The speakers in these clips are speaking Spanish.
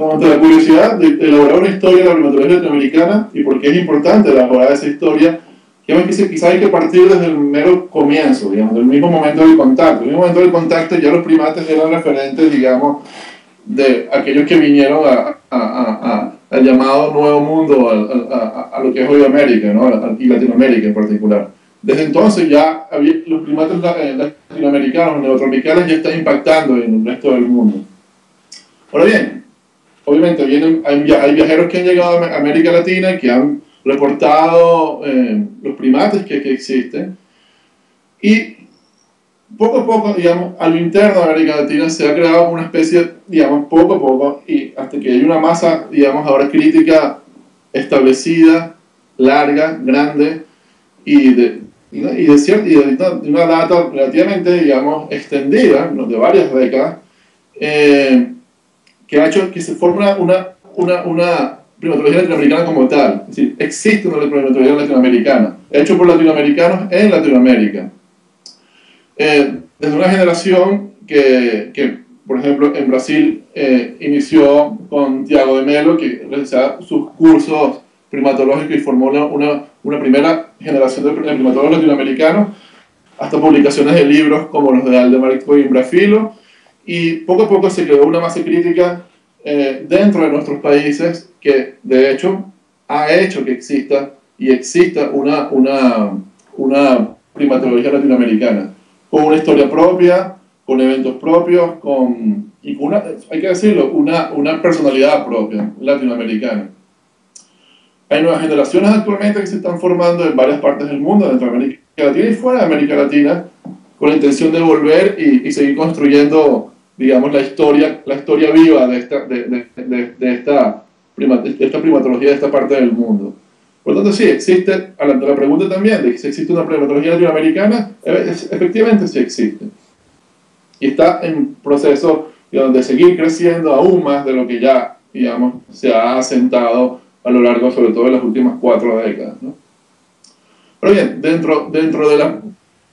la curiosidad de elaborar una historia de la primatología latinoamericana y por qué es importante elaborar esa historia, quizás hay que partir desde el mero comienzo, digamos, del mismo momento del contacto. En el mismo momento del contacto ya los primates eran referentes, digamos, de aquellos que vinieron al llamado Nuevo Mundo, a lo que es hoy América, ¿no? Y Latinoamérica en particular. Desde entonces ya los primates latinoamericanos, neotropicales, ya están impactando en el resto del mundo. Ahora bien, obviamente hay viajeros que han llegado a América Latina que han reportado los primates que existen, y poco a poco, digamos, a lo interno de América Latina se ha creado una especie, digamos, poco a poco, y hasta que hay una masa, digamos, ahora crítica establecida, larga, grande, y de una data relativamente, digamos, extendida, de varias décadas, que ha hecho que se forme una primatología latinoamericana como tal. Es decir, existe una primatología latinoamericana, hecho por latinoamericanos en Latinoamérica. Desde una generación que, por ejemplo, en Brasil inició con Tiago de Melo, que realizaba sus cursos primatológicos y formó una primera generación de primatólogos latinoamericanos, hasta publicaciones de libros como los de Aldemar Coimbrafilo, y poco a poco se creó una masa crítica dentro de nuestros países que, de hecho, ha hecho que exista una primatología latinoamericana, con una historia propia, con eventos propios, y con hay que decirlo, una personalidad propia latinoamericana. Hay nuevas generaciones actualmente que se están formando en varias partes del mundo, dentro de América Latina y fuera de América Latina, con la intención de volver y seguir construyendo, digamos, la historia viva de esta primatología de esta parte del mundo. Por lo tanto, sí, existe, hablando de la pregunta también, de que si existe una primatología latinoamericana, efectivamente sí existe. Y está en proceso, digamos, de seguir creciendo aún más de lo que ya, digamos, se ha asentado a lo largo, sobre todo, de las últimas 4 décadas, ¿no? Pero bien, dentro de la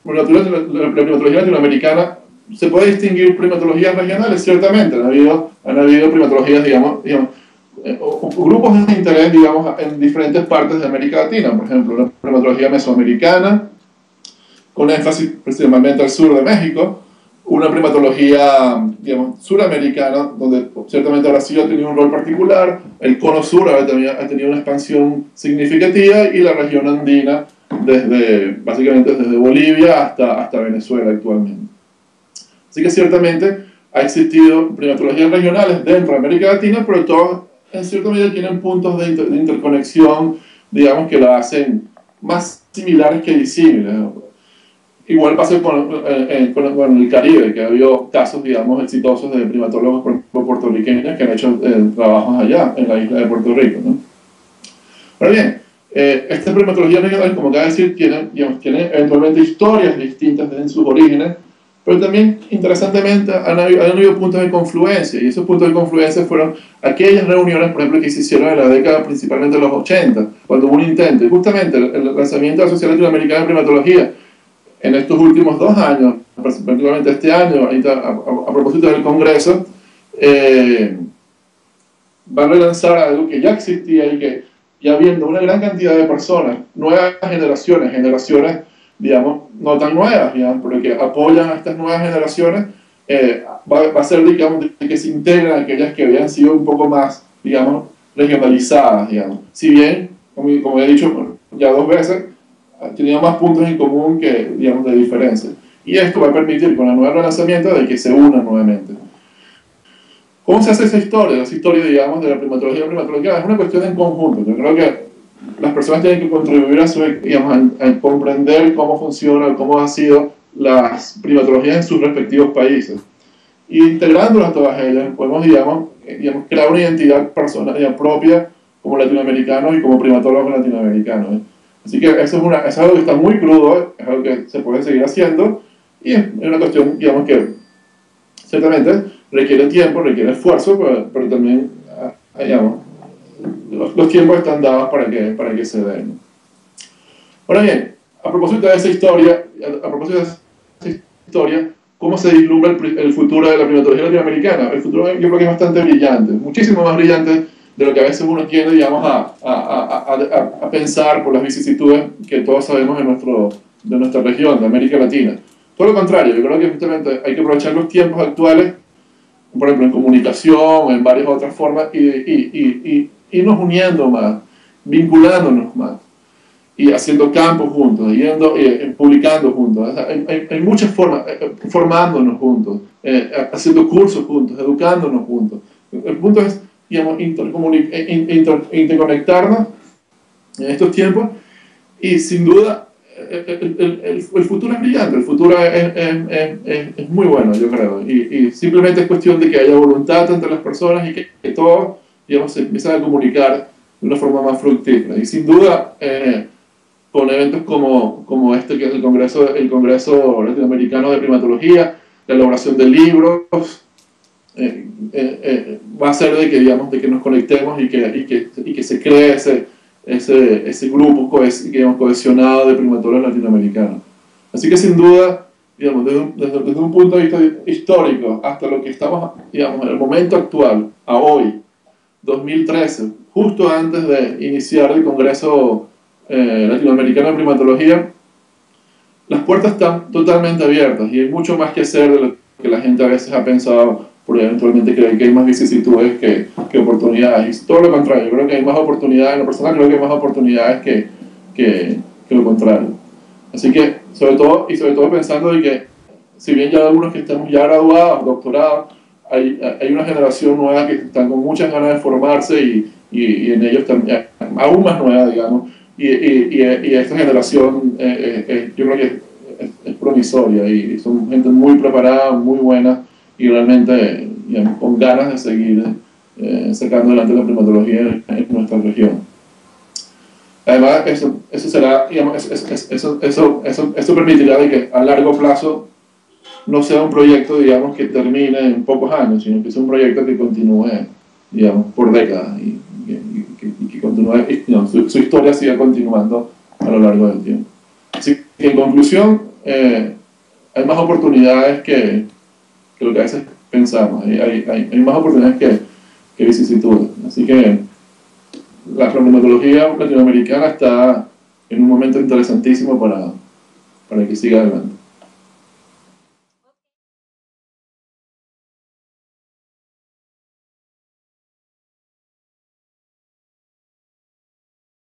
primatología latinoamericana, se puede distinguir primatologías regionales, ciertamente. Han habido primatologías, digamos, grupos de interés, digamos, en diferentes partes de América Latina. Por ejemplo, la primatología mesoamericana, con énfasis principalmente al sur de México, una primatología, digamos, suramericana, donde ciertamente Brasil ha tenido un rol particular, el cono sur ha tenido una expansión significativa, y la región andina, básicamente desde Bolivia hasta Venezuela actualmente. Así que ciertamente ha existido primatologías regionales dentro de América Latina, pero todas en cierta medida tienen puntos de interconexión, digamos, que la hacen más similares que disímiles. Igual pasa con el Caribe, que ha habido casos, digamos, exitosos de primatólogos puertorriqueños que han hecho trabajos allá, en la isla de Puerto Rico, ¿no? Ahora bien, estas primatologías regionales, como acaba de decir, tienen eventualmente historias distintas en sus orígenes, pero también, interesantemente, han habido puntos de confluencia, y esos puntos de confluencia fueron aquellas reuniones, por ejemplo, que se hicieron en la década principalmente de los 80, cuando hubo un intento, y justamente el lanzamiento de la Sociedad Latinoamericana de Primatología, en estos últimos 2 años, particularmente este año, a propósito del Congreso, va a relanzar algo que ya existía y que, ya viendo una gran cantidad de personas, nuevas generaciones, digamos, no tan nuevas, digamos, pero que apoyan a estas nuevas generaciones, va a ser, digamos, de que se integran aquellas que habían sido un poco más, digamos, regionalizadas, digamos. Si bien, como he dicho ya 2 veces, tenía más puntos en común que, digamos, de diferencia. Y esto va a permitir, con el nuevo relanzamiento, de que se unan nuevamente. ¿Cómo se hace esa historia? Esa historia, digamos, de la primatología es una cuestión en conjunto. Yo creo que las personas tienen que contribuir a comprender cómo funciona, cómo han sido las primatologías en sus respectivos países. Y integrándolas todas ellas, podemos, digamos, crear una identidad personal propia como latinoamericanos y como primatólogos latinoamericanos. Así que eso es algo que está muy crudo, es algo que se puede seguir haciendo, y es una cuestión, digamos, que ciertamente requiere tiempo, requiere esfuerzo, pero también, digamos, los tiempos están dados para que se den. Ahora bien, a propósito de esa historia, ¿cómo se vislumbra el futuro de la primatología latinoamericana? El futuro yo creo que es bastante brillante, muchísimo más brillante de lo que a veces uno tiende, digamos, a pensar por las vicisitudes que todos sabemos de nuestra región, de América Latina. Todo lo contrario, yo creo que justamente hay que aprovechar los tiempos actuales, por ejemplo, en comunicación, en varias otras formas, y irnos uniendo más, vinculándonos más, y haciendo campos juntos, publicando juntos. Hay muchas formas, formándonos juntos, haciendo cursos juntos, educándonos juntos. El punto es, digamos, interconectarnos en estos tiempos, y sin duda el futuro es brillante, el futuro es muy bueno, yo creo, y simplemente es cuestión de que haya voluntad entre las personas y que todos, digamos, se empiecen a comunicar de una forma más fructífera. Y sin duda, con eventos como este, que es el Congreso Latinoamericano de Primatología, la elaboración de libros, va a ser de que, digamos, de que nos conectemos y que se cree ese grupo digamos, cohesionado de primatólogos latinoamericanos. Así que sin duda, digamos, desde un punto de vista histórico hasta lo que estamos, digamos, en el momento actual, a hoy, 2013, justo antes de iniciar el Congreso Latinoamericano de Primatología, las puertas están totalmente abiertas y hay mucho más que hacer de lo que la gente a veces ha pensado, porque eventualmente cree que hay más vicisitudes que oportunidades. Y todo lo contrario, yo creo que hay más oportunidades, en lo personal creo que hay más oportunidades que lo contrario. Así que, sobre todo pensando de que, si bien ya algunos que estamos ya graduados, doctorados, hay una generación nueva que están con muchas ganas de formarse y en ellos también, aún más nueva, digamos, y esta generación yo creo que es promisoria y son gente muy preparada, muy buena y realmente, digamos, con ganas de seguir sacando adelante la primatología en nuestra región. Además, eso será, digamos, eso permitirá de que a largo plazo no sea un proyecto, digamos, que termine en pocos años, sino que sea un proyecto que continúe, digamos, por décadas y que continúe, digamos, su historia siga continuando a lo largo del tiempo. Así que, en conclusión, hay más oportunidades que lo que a veces pensamos, hay más oportunidades que vicisitudes. Así que la primatología latinoamericana está en un momento interesantísimo para que siga adelante.